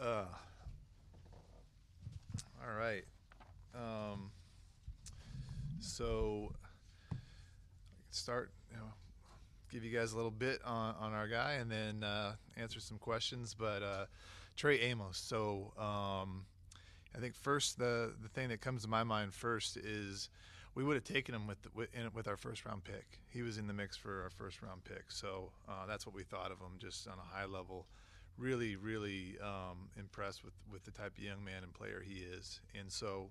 uh, all right. Um, so start. Give you guys a little bit on our guy, and then answer some questions. But Trey Amos. So I think first the thing that comes to my mind first is we would have taken him with our first round pick. He was in the mix for our first round pick, so that's what we thought of him, just on a high level. Really, really impressed with the type of young man and player he is, and so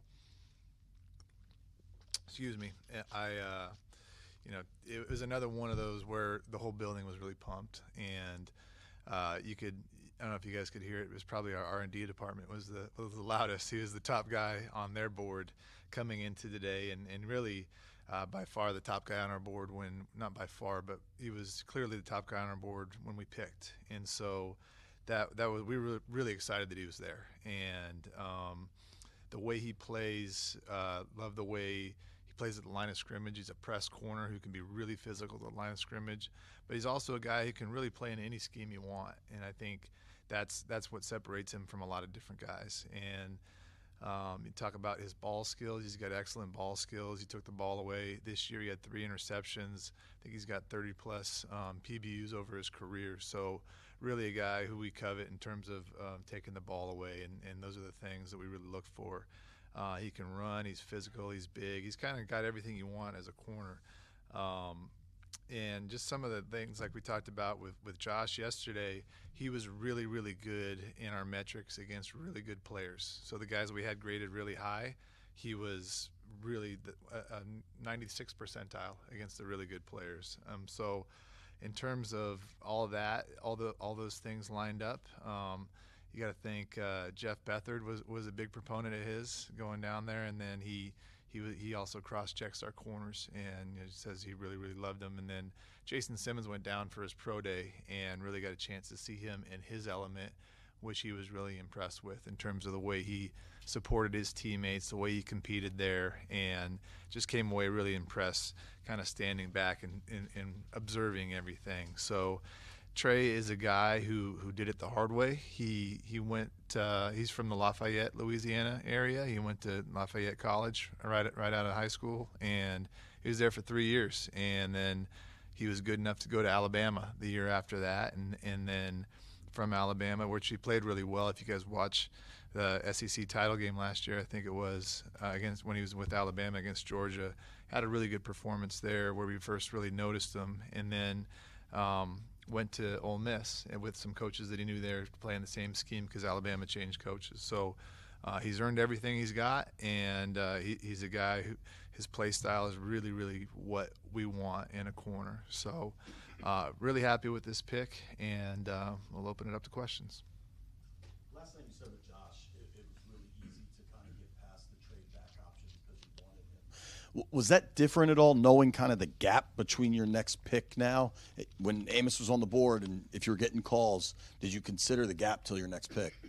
excuse me, it was another one of those where the whole building was really pumped, and you could. I don't know if you guys could hear it. It was probably our R&D department was the loudest. He was the top guy on their board coming into today, and really by far the top guy on our board when not by far, but he was clearly the top guy on our board when we picked, and so that was we were really excited that he was there, and the way he plays, love the way he plays at the line of scrimmage. He's a press corner who can be really physical at the line of scrimmage, but he's also a guy who can really play in any scheme you want. And I think that's what separates him from a lot of different guys. And you talk about his ball skills. He's got excellent ball skills. He took the ball away this year. He had 3 interceptions. I think he's got 30 plus PBUs over his career. So really a guy who we covet in terms of taking the ball away, and those are the things that we really look for. He can run. He's physical. He's big. He's kind of got everything you want as a corner. And just some of the things like we talked about with Josh yesterday, he was really, really good in our metrics against really good players. So the guys we had graded really high, he was really a 96 percentile against the really good players. So in terms of all of that, all those things lined up, you got to think Jeff Bethard was a big proponent of his going down there, and then he also cross-checks our corners and says he really, really loved them. And then Jason Simmons went down for his pro day and really got a chance to see him in his element, which he was really impressed with in terms of the way he supported his teammates, the way he competed there, and just came away really impressed, kind of standing back and observing everything. So Trey is a guy who did it the hard way. He went. He's from the Lafayette, Louisiana area. He went to Lafayette College right out of high school, and he was there for 3 years. And then he was good enough to go to Alabama the year after that, and then from Alabama, which he played really well. If you guys watch the SEC title game last year, I think it was against when he was with Alabama against Georgia, had a really good performance there where we first really noticed him, and then. Went to Ole Miss and with some coaches that he knew there playing the same scheme because Alabama changed coaches. So he's earned everything he's got, and he's a guy who his play style is really, really what we want in a corner. So really happy with this pick, and we'll open it up to questions. Last time you said with Josh, it was really easy to kind of get past the trade back option because you wanted him. Was that different at all, knowing kind of the gap between your next pick now? When Amos was on the board and if you were getting calls, did you consider the gap till your next pick?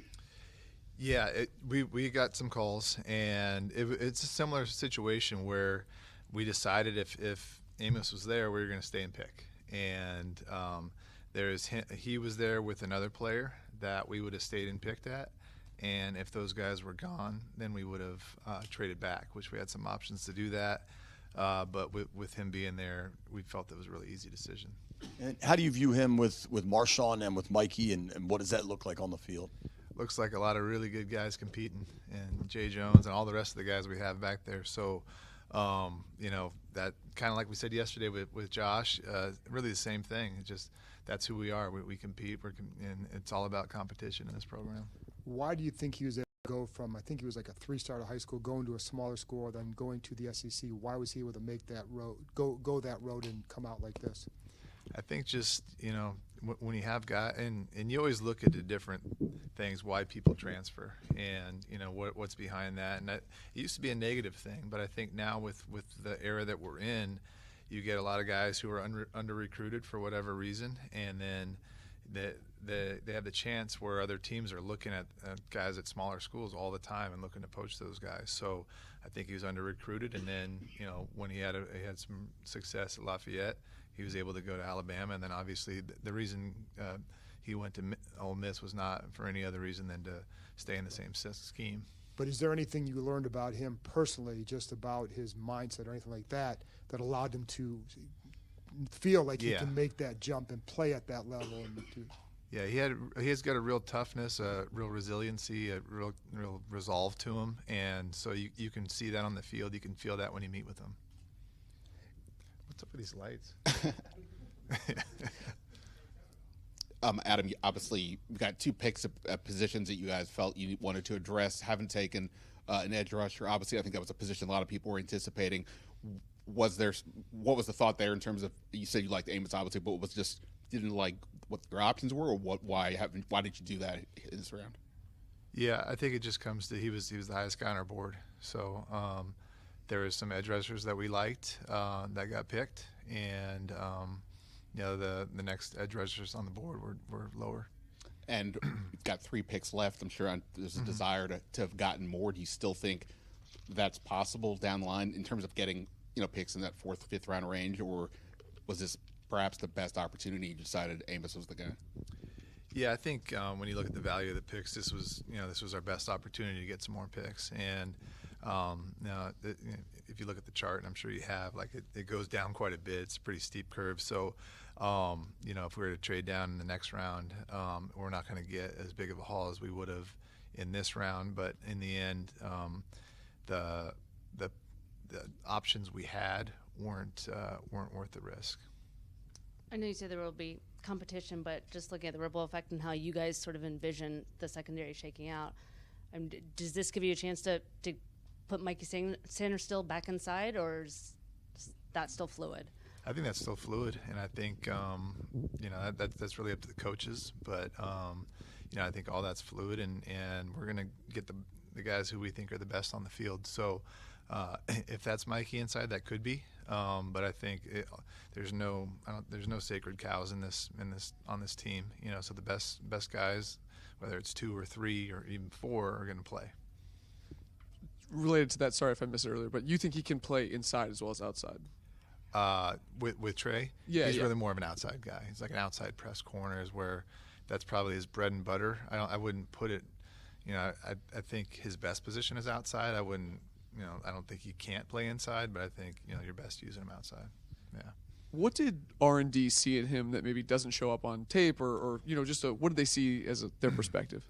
Yeah, we got some calls, and it's a similar situation where we decided if Amos was there, we were going to stay and pick. And he was there with another player that we would have stayed and picked at. And if those guys were gone, then we would have traded back, which we had some options to do that. But with him being there, we felt it was a really easy decision. And how do you view him with Marshawn and with Mikey, and what does that look like on the field? Looks like a lot of really good guys competing, and Jay Jones and all the rest of the guys we have back there. So, that kind of like we said yesterday with Josh, really the same thing. It's just that's who we are. We compete, and it's all about competition in this program. Why do you think he was able to go from, I think he was like a 3-star to high school, going to a smaller school, then going to the SEC? Why was he able to make that road, go that road and come out like this? I think just, when you have guys, and you always look at the different things, why people transfer, and, what's behind that. And it used to be a negative thing, but I think now with the era that we're in, you get a lot of guys who are under recruited for whatever reason, and then they have the chance where other teams are looking at guys at smaller schools all the time and looking to poach those guys. So I think he was under recruited, and then when he had some success at Lafayette, he was able to go to Alabama, and then obviously the reason he went to Ole Miss was not for any other reason than to stay in the same scheme. But is there anything you learned about him personally, just about his mindset or anything like that, that allowed him to feel like he can make that jump and play at that level? Yeah, he has got a real toughness, a real resiliency, a real resolve to him, and so you can see that on the field. You can feel that when you meet with him. What's up with these lights? Adam, obviously you've got 2 picks at positions that you guys felt you wanted to address. Haven't taken an edge rusher. Obviously, I think that was a position a lot of people were anticipating. What was the thought there in terms of, you said you liked Amos, obviously, but was just didn't like what their options were, or why did you do that in this round? Yeah, I think it just comes to he was the highest guy on our board. So there was some edge rushers that we liked that got picked, and the next edge rushers on the board were lower. And you've got 3 picks left. I'm sure there's a desire to have gotten more. Do you still think that's possible down the line in terms of getting picks in that 4th, 5th round range, or was this perhaps the best opportunity you decided Amos was the guy? Yeah, I think when you look at the value of the picks, this was our best opportunity to get some more picks. And now, if you look at the chart, and I'm sure you have, it goes down quite a bit. It's a pretty steep curve. So, if we were to trade down in the next round, we're not going to get as big of a haul as we would have in this round. But in the end, the options we had weren't worth the risk. I know you said there will be competition, but just looking at the ripple effect and how you guys sort of envision the secondary shaking out, does this give you a chance to put Mikey Sanders still back inside, or is that still fluid? I think that's still fluid, and I think that's really up to the coaches. But I think all that's fluid, and we're going to get the guys who we think are the best on the field. So if that's Mikey inside, that could be. But I think there's no sacred cows on this team. So the best guys, whether it's 2 or 3 or even 4, are going to play. Related to that, sorry if I missed it earlier, but you think he can play inside as well as outside? With Trey, he's really more of an outside guy. He's like an outside press corner, is where that's probably his bread and butter. I wouldn't put it. I think his best position is outside. I wouldn't. I don't think he can't play inside, but I think you're best using him outside. Yeah. What did R&D see in him that maybe doesn't show up on tape, or what did they see as their perspective?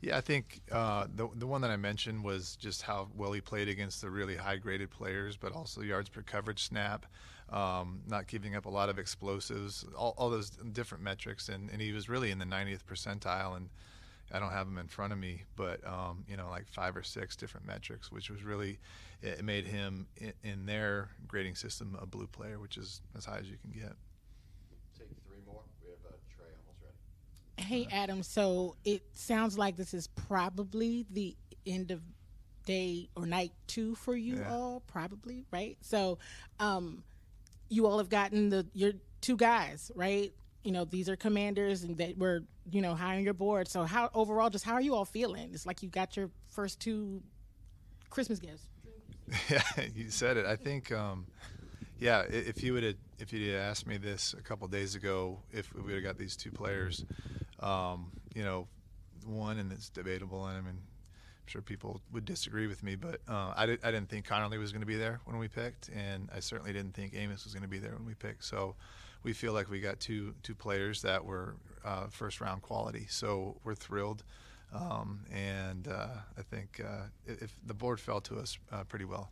Yeah, I think the one that I mentioned was just how well he played against the really high-graded players, but also yards per coverage snap, not giving up a lot of explosives, all those different metrics, and he was really in the 90th percentile, and I don't have them in front of me, but like 5 or 6 different metrics, which was really, it made him in their grading system a blue player, which is as high as you can get. Take 3 more. We have Trey almost ready. Hey, Adam. So it sounds like this is probably the end of day or night 2 for you all, probably, right? So you all have gotten your 2 guys, right? These are commanders, and that were, high on your board. So how are you all feeling? It's like you got your first 2 Christmas gifts. Yeah, you said it. I think, if you had asked me this a couple days ago, if we would have got these 2 players, one, and it's debatable, and I'm sure people would disagree with me, but I didn't think Connerly was going to be there when we picked, and I certainly didn't think Amos was going to be there when we picked. So we feel like we got two players that were first-round quality. So we're thrilled, and I think if the board fell to us pretty well.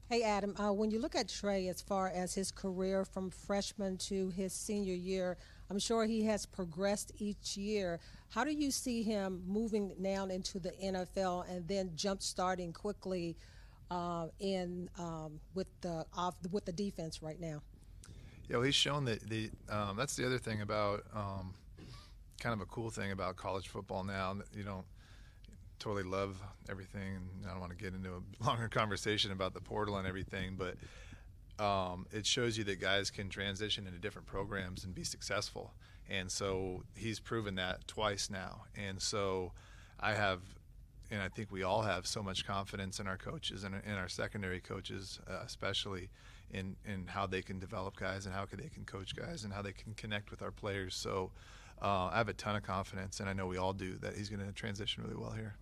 Hey, Adam, when you look at Trey as far as his career from freshman to his senior year, I'm sure he has progressed each year. How do you see him moving now into the NFL and then jump-starting quickly with the defense right now? Yeah, well, he's shown that that's the other thing about kind of a cool thing about college football now, that you don't totally love everything, and I don't want to get into a longer conversation about the portal and everything, but it shows you that guys can transition into different programs and be successful. And so he's proven that twice now. And so I think we all have so much confidence in our coaches and in our secondary coaches, especially in how they can develop guys and how they can coach guys and how they can connect with our players. So I have a ton of confidence, and I know we all do, that he's going to transition really well here.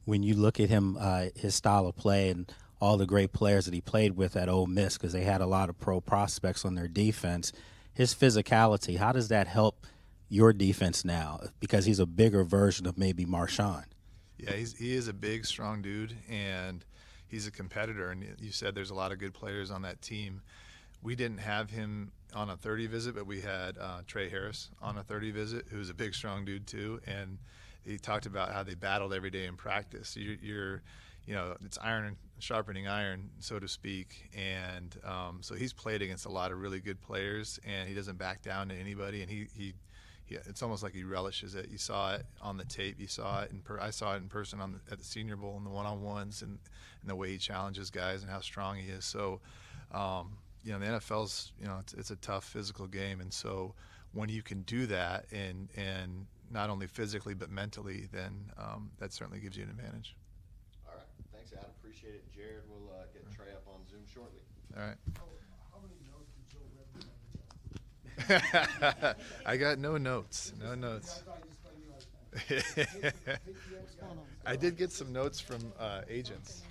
When you look at him, his style of play and all the great players that he played with at Ole Miss, because they had a lot of pro prospects on their defense, his physicality, how does that help your defense now? Because he's a bigger version of maybe Marshawn. Yeah, he is a big, strong dude, and he's a competitor. And you said there's a lot of good players on that team. We didn't have him on a 30 visit, but we had Trey Harris on a 30 visit, who's a big, strong dude too. And he talked about how they battled every day in practice. You're it's iron sharpening iron, so to speak. And so he's played against a lot of really good players, and he doesn't back down to anybody. And he it's almost like he relishes it. You saw it on the tape. You saw it I saw it in person at the Senior Bowl in the one-on-ones, and the way he challenges guys and how strong he is. So, the NFL's, it's a tough physical game, and so when you can do that and not only physically but mentally, then that certainly gives you an advantage. All right. Thanks, Adam. Appreciate it. Jared will get Trey up on Zoom shortly. All right. How many notes did Joe Redmond have? I got no notes. No notes. I did get some notes from agents.